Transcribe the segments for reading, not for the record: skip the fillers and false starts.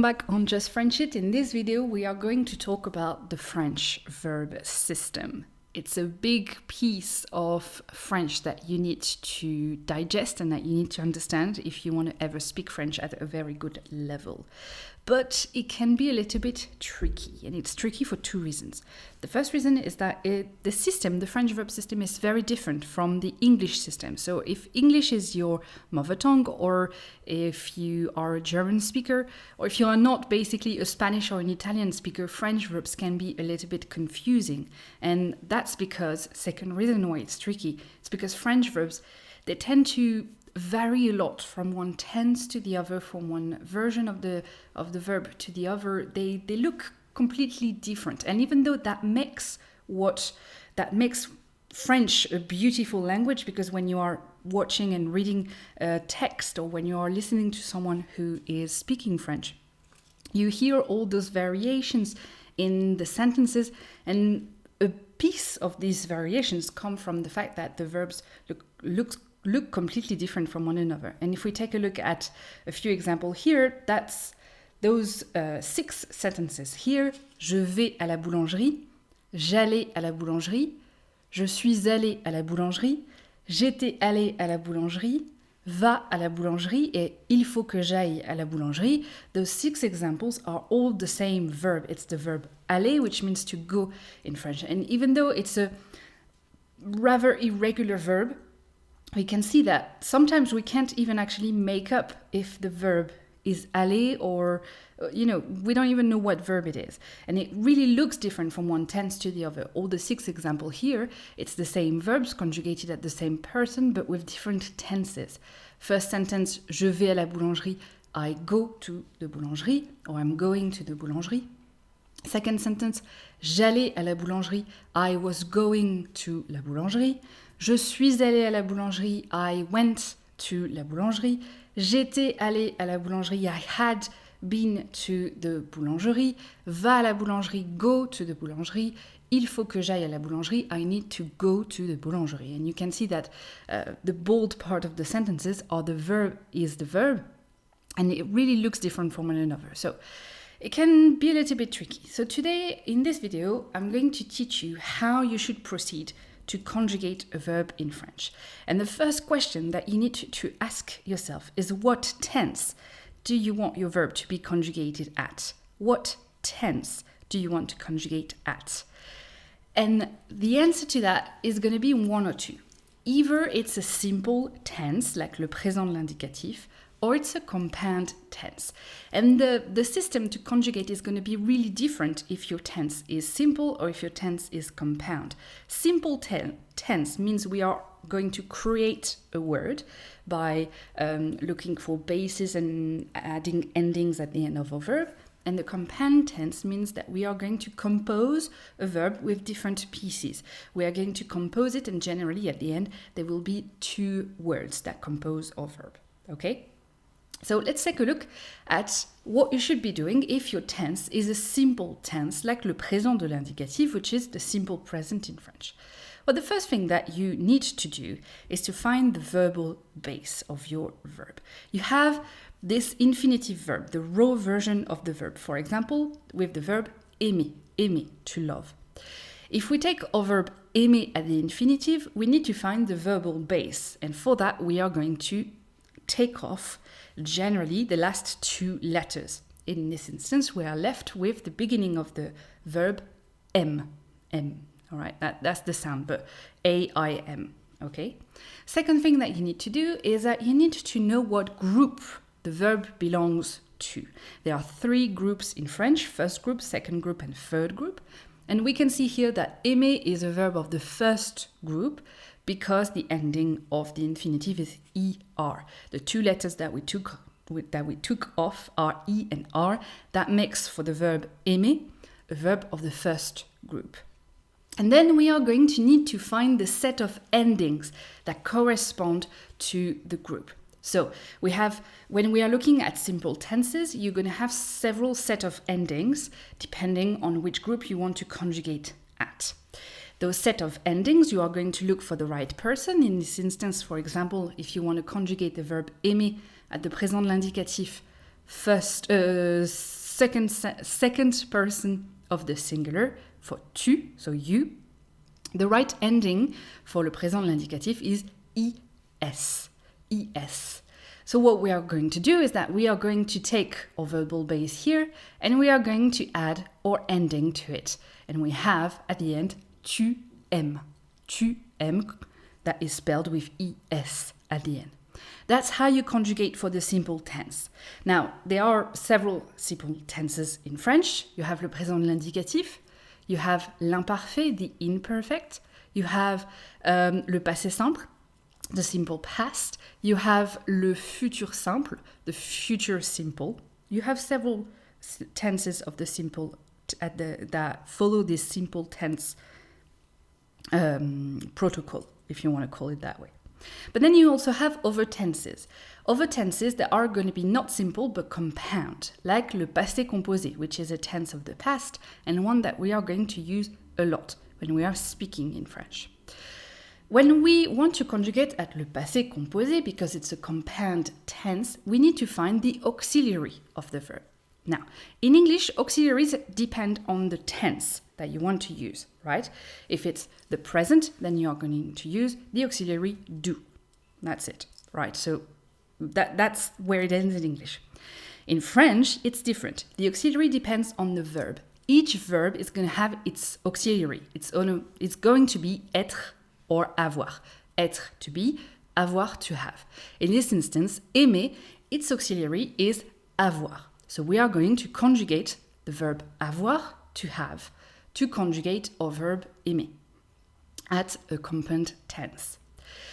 Back on Just French It. In this video, we are going to talk about the French verb system. It's a big piece of French that you need to digest and that you need to understand if you want to ever speak French at a very good level. But it can be a little bit tricky, and it's tricky for two reasons. The first reason is that the French verb system, is very different from the English system. So if English is your mother tongue, or if you are a German speaker, or if you are not basically a Spanish or an Italian speaker, French verbs can be a little bit confusing. And that's because, second reason why it's tricky, it's because French verbs, they tend to vary a lot from one tense to the other, from one version of the verb to the other. They look completely different, and even though that makes French a beautiful language, because when you are watching and reading a text, or when you are listening to someone who is speaking French, you hear all those variations in the sentences, and a piece of these variations come from the fact that the verbs look completely different from one another. And if we take a look at a few examples here, that's those 6 sentences here. Je vais à la boulangerie, j'allais à la boulangerie, je suis allé à la boulangerie, j'étais allé à la boulangerie, va à la boulangerie, et il faut que j'aille à la boulangerie. Those 6 examples are all the same verb. It's the verb aller, which means to go in French. And even though it's a rather irregular verb, we can see that sometimes we can't even actually make up if the verb is aller, or, we don't even know what verb it is. And it really looks different from one tense to the other. All the 6 examples here, it's the same verbs conjugated at the same person, but with different tenses. First sentence, je vais à la boulangerie, I go to the boulangerie, or I'm going to the boulangerie. Second sentence, j'allais à la boulangerie, I was going to la boulangerie. Je suis allé à la boulangerie, I went to la boulangerie. J'étais allé à la boulangerie, I had been to the boulangerie. Va à la boulangerie, go to the boulangerie. Il faut que j'aille à la boulangerie, I need to go to the boulangerie. And you can see that the bold part of the sentences are the verb is the verb, and it really looks different from one another. So it can be a little bit tricky. So today, in this video, I'm going to teach you how you should proceed to conjugate a verb in French. And the first question that you need to ask yourself is, what tense do you want your verb to be conjugated at? What tense do you want to conjugate at? And the answer to that is going to be one or two. Either it's a simple tense, like le présent de l'indicatif, or it's a compound tense. And the system to conjugate is going to be really different if your tense is simple or if your tense is compound. Simple tense means we are going to create a word by looking for bases and adding endings at the end of a verb. And the compound tense means that we are going to compose a verb with different pieces. We are going to compose it, and generally at the end there will be 2 words that compose our verb. Okay? So let's take a look at what you should be doing if your tense is a simple tense, like le présent de l'indicatif, which is the simple present in French. Well, the first thing that you need to do is to find the verbal base of your verb. You have this infinitive verb, the raw version of the verb. For example, with the verb aimer, to love. If we take our verb aimer at the infinitive, we need to find the verbal base. And for that, we are going to take off generally the last 2 letters. In this instance, we are left with the beginning of the verb M. All right, that's the sound, but A-I-M, okay? Second thing that you need to do is that you need to know what group the verb belongs to. There are 3 groups in French: first group, second group, and third group. And we can see here that aimer is a verb of the first group, because the ending of the infinitive is ER. The 2 letters that we took off are E and R. That makes for the verb aimer a verb of the first group. And then we are going to need to find the set of endings that correspond to the group. So we have, when we are looking at simple tenses, you're going to have several set of endings depending on which group you want to conjugate at. Those set of endings, you are going to look for the right person. In this instance, for example, if you want to conjugate the verb aimer at the présent de l'indicatif second person of the singular for tu, so you. The right ending for le présent de l'indicatif is es. Es. So what we are going to do is that we are going to take our verbal base here and we are going to add our ending to it. And we have at the end tu aimes. Tu aimes, that is spelled with es at the end. That's how you conjugate for the simple tense. Now, there are several simple tenses in French. You have le présent de l'indicatif, you have l'imparfait, the imperfect, you have le passé simple, the simple past, you have le futur simple, the future simple. You have several tenses of the simple that follow this simple tense protocol, if you want to call it that way. But then you also have other tenses. Other tenses that are going to be not simple but compound, like le passé composé, which is a tense of the past and one that we are going to use a lot when we are speaking in French. When we want to conjugate at le passé composé, because it's a compound tense, we need to find the auxiliary of the verb. Now, in English, auxiliaries depend on the tense that you want to use, right? If it's the present, then you are going to use the auxiliary do. That's it, right? So that's where it ends in English. In French, it's different. The auxiliary depends on the verb. Each verb is going to have its auxiliary. It's going to be être or avoir. Être, to be, avoir, to have. In this instance, aimer, its auxiliary is avoir. So we are going to conjugate the verb avoir, to have, to conjugate our verb aimer at a compound tense.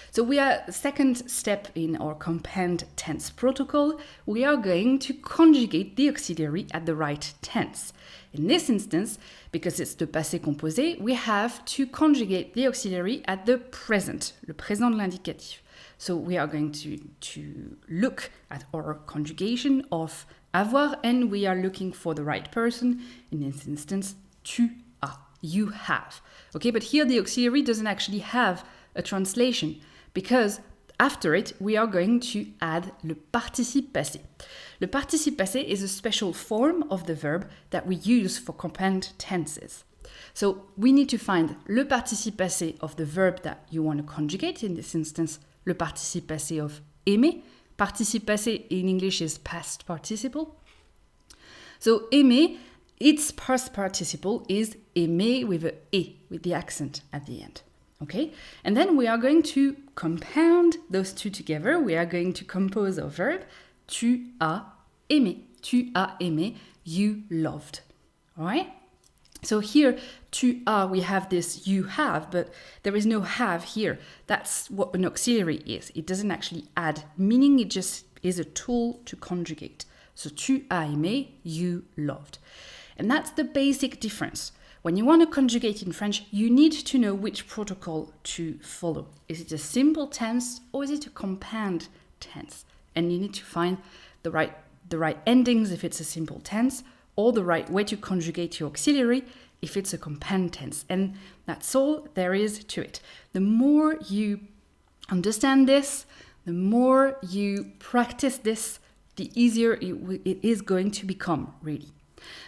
So we are second step in our compound tense protocol. We are going to conjugate the auxiliary at the right tense. In this instance, because it's the passé composé, we have to conjugate the auxiliary at the present, le présent de l'indicatif. So we are going to look at our conjugation of avoir, and we are looking for the right person. In this instance, tu as, you have. Okay, but here the auxiliary doesn't actually have a translation because after it, we are going to add le participe passé. Le participe passé is a special form of the verb that we use for compound tenses. So we need to find le participe passé of the verb that you want to conjugate, in this instance, le participe passé of aimer. Participe passé in English is past participle. So aimer, its past participle is aimer with a e, with the accent at the end. Okay? And then we are going to compound those two together. We are going to compose a verb. Tu as aimé. Tu as aimé. You loved. All right? So here, tu as, we have this you have, but there is no have here. That's what an auxiliary is. It doesn't actually add meaning. It just is a tool to conjugate. So tu as aimé, you loved. And that's the basic difference. When you want to conjugate in French, you need to know which protocol to follow. Is it a simple tense or is it a compound tense? And you need to find the right endings if it's a simple tense, or the right way to conjugate your auxiliary if it's a compound tense. And that's all there is to it. The more you understand this, the more you practice this, the easier it is going to become, really.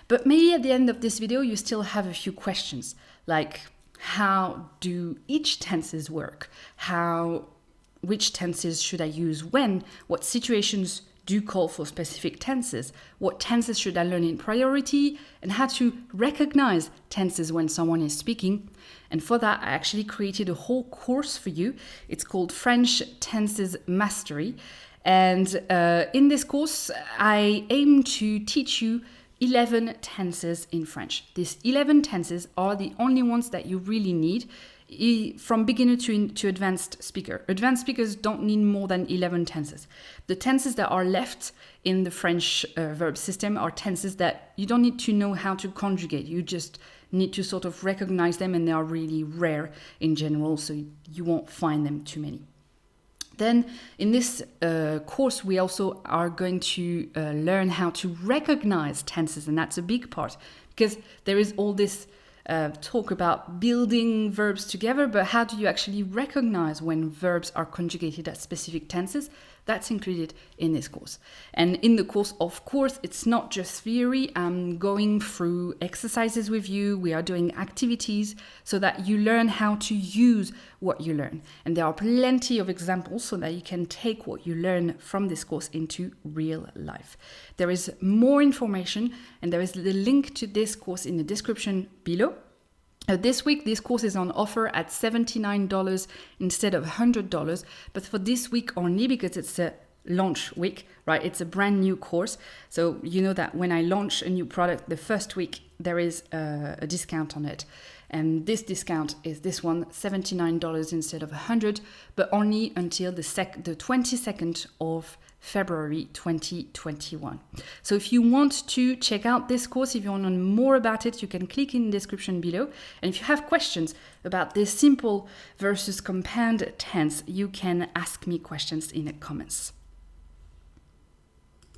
But maybe at the end of this video, you still have a few questions, like how do each tenses work? Which tenses should I use when? What situations do call for specific tenses? What tenses should I learn in priority? And how to recognize tenses when someone is speaking. And for that, I actually created a whole course for you. It's called French Tenses Mastery. And in this course, I aim to teach you 11 tenses in French. These 11 tenses are the only ones that you really need from beginner to advanced speaker. Advanced speakers don't need more than 11 tenses. The tenses that are left in the French verb system are tenses that you don't need to know how to conjugate. You just need to sort of recognize them, and they are really rare in general, so you won't find them too many. Then in this course, we also are going to learn how to recognize tenses, and that's a big part because there is all this talk about building verbs together, but how do you actually recognize when verbs are conjugated at specific tenses? That's included in this course. And in the course, of course, it's not just theory. I'm going through exercises with you. We are doing activities so that you learn how to use what you learn. And there are plenty of examples so that you can take what you learn from this course into real life. There is more information, and there is the link to this course in the description below. This week, this course is on offer at $79 instead of $100, but for this week only, because it's a launch week, right? It's a brand new course. So you know that when I launch a new product, the first week, there is a discount on it. And this discount is this one, $79 instead of $100, but only until the 22nd of February 2021. So if you want to check out this course, if you want to know more about it, you can click in the description below. And if you have questions about this simple versus compound tense, you can ask me questions in the comments.